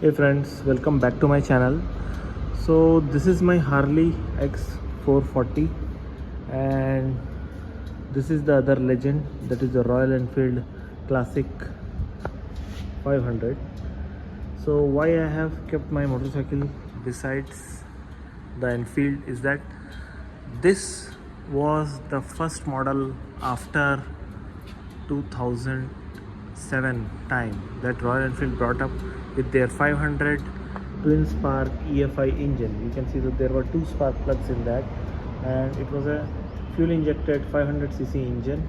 Hey friends, welcome back to my channel. So this is my Harley X440 and this is the other legend, that is the Royal Enfield Classic 500. So why I have kept my motorcycle besides the Enfield is that this was the first model after 2007 time that Royal Enfield brought up with their 500 twin spark EFI engine. You can see that there were two spark plugs in that, and it was a fuel injected 500cc engine,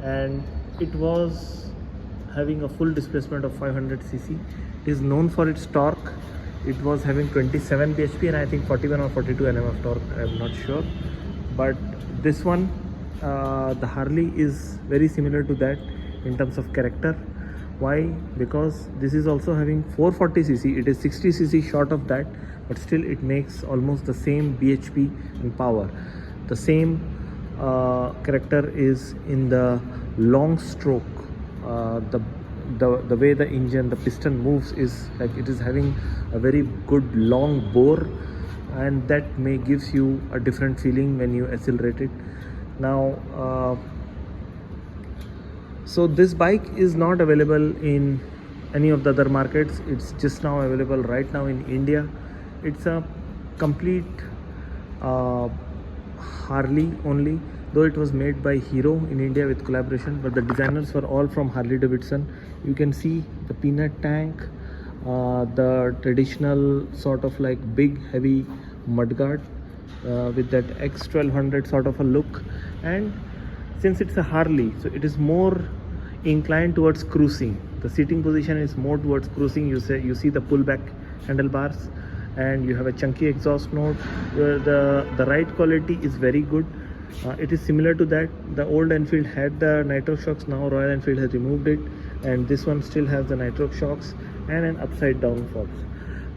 and it was having a full displacement of 500cc. It is known for its torque. It was having 27 bhp and I think 41 or 42 Nm of torque, I am not sure. But this one, the Harley, is very similar to that in terms of character. Why? Because this is also having 440cc. It is 60cc short of that, but still it makes almost the same bhp and power. The same character is in the long stroke. The way the engine, the piston moves is like it is having a very good long bore, and that may gives you a different feeling when you accelerate it. Now so this bike is not available in any of the other markets. It's just now available right now in India. It's a complete Harley only, though it was made by Hero in India with collaboration, but the designers were all from Harley Davidson. You can see the peanut tank, the traditional sort of like big heavy mudguard with that X1200 sort of a look. And since it's a Harley, so it is more inclined towards cruising. The seating position is more towards cruising. You see the pullback handlebars, and you have a chunky exhaust note. The ride quality is very good. It is similar to that. The old Enfield had the nitro shocks. Now Royal Enfield has removed it, and this one still has the nitro shocks and an upside down forks.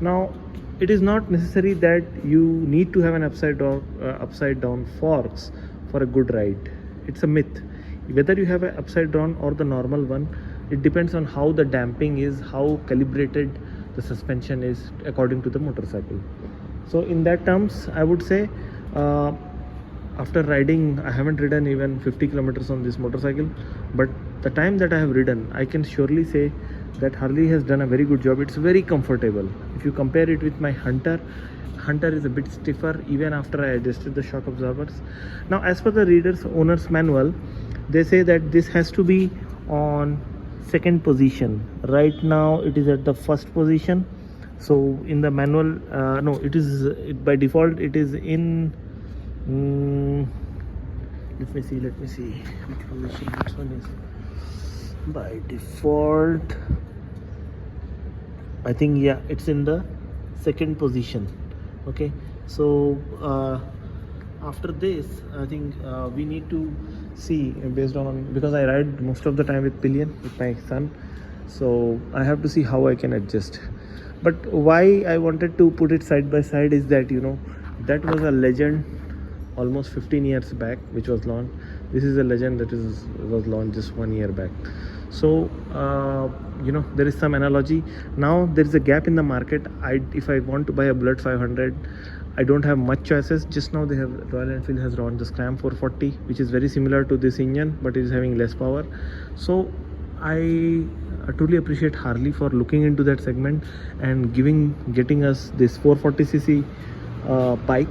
Now it is not necessary that you need to have an upside down forks for a good ride. It's a myth. Whether you have an upside down or the normal one, it depends on how the damping is, how calibrated the suspension is according to the motorcycle. So in that terms, I would say after riding, I haven't ridden even 50 kilometers on this motorcycle, but the time that I have ridden, I can surely say that Harley has done a very good job. It's very comfortable. If you compare it with my Hunter is a bit stiffer even after I adjusted the shock absorbers. Now as per the owner's manual, they say that this has to be on second position. Right now it is at the first position. So in the manual, no, by default it is in let me see which position this one is. By default, I think, yeah, it's in the second position. Okay, so after this, I think we need to see based on, because I ride most of the time with pillion with my son, so I have to see how I can adjust. But why I wanted to put it side by side is that, you know, that was a legend almost 15 years back which was launched. This is a legend that was launched just 1 year back. So you know, there is some analogy. Now there is a gap in the market. If I want to buy a Bullet 500, I don't have much choices. Just now Royal Enfield has launched the Scram 440, which is very similar to this engine, but it is having less power. So I truly appreciate Harley for looking into that segment and getting us this 440cc bike.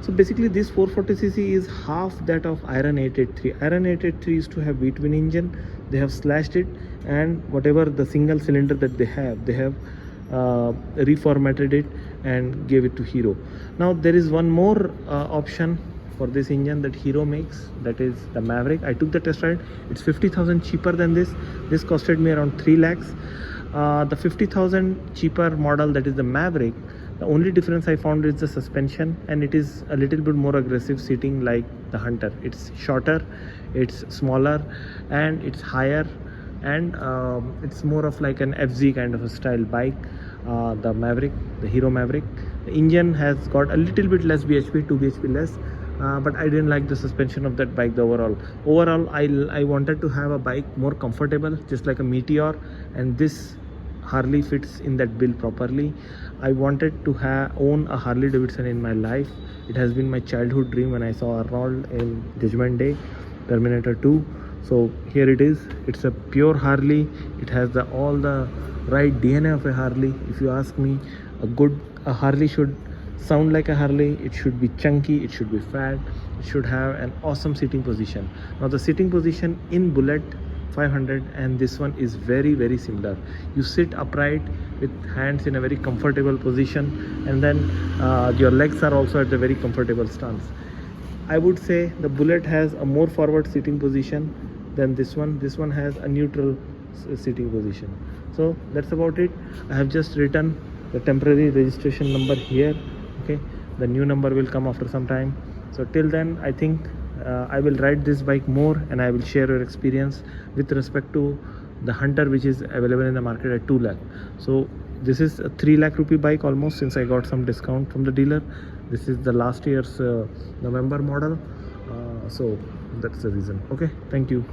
So basically this 440cc is half that of Iron 883. Iron 883 used to have V-twin engine. They have slashed it, and whatever the single cylinder that they have reformatted it and gave it to Hero. Now there is one more option for this engine that Hero makes, that is the Maverick. I took the test ride. It's 50,000 cheaper than this. This costed me around 3 lakhs. The 50,000 cheaper model, that is the Maverick, the only difference I found is the suspension, and it is a little bit more aggressive seating like the Hunter. It's shorter, it's smaller, and it's higher, and it's more of like an FZ kind of a style bike. The Maverick, the Hero Maverick, the engine has got a little bit less bhp, 2 bhp less, but I didn't like the suspension of that bike. Overall I wanted to have a bike more comfortable, just like a Meteor, and this Harley fits in that bill properly. I wanted to own a Harley Davidson in my life. It has been my childhood dream when I saw Arnold in Judgment Day, Terminator 2. So here it is. It's a pure Harley. It has all the right DNA of a Harley. If you ask me, a Harley should sound like a Harley. It should be chunky, it should be fat, it should have an awesome sitting position. Now the sitting position in Bullet 500 and this one is very similar. You sit upright with hands in a very comfortable position, and then your legs are also at the very comfortable stance. I would say the Bullet has a more forward sitting position than this one. This one has a neutral sitting position. So that's about it. I have just written the temporary registration number here. Okay, the new number will come after some time. So till then, I think I will ride this bike more, and I will share your experience with respect to the Hunter, which is available in the market at 2 lakh. So this is a 3 lakh rupee bike almost, since I got some discount from the dealer. This is the last year's November model, so that's the reason. Okay, thank you.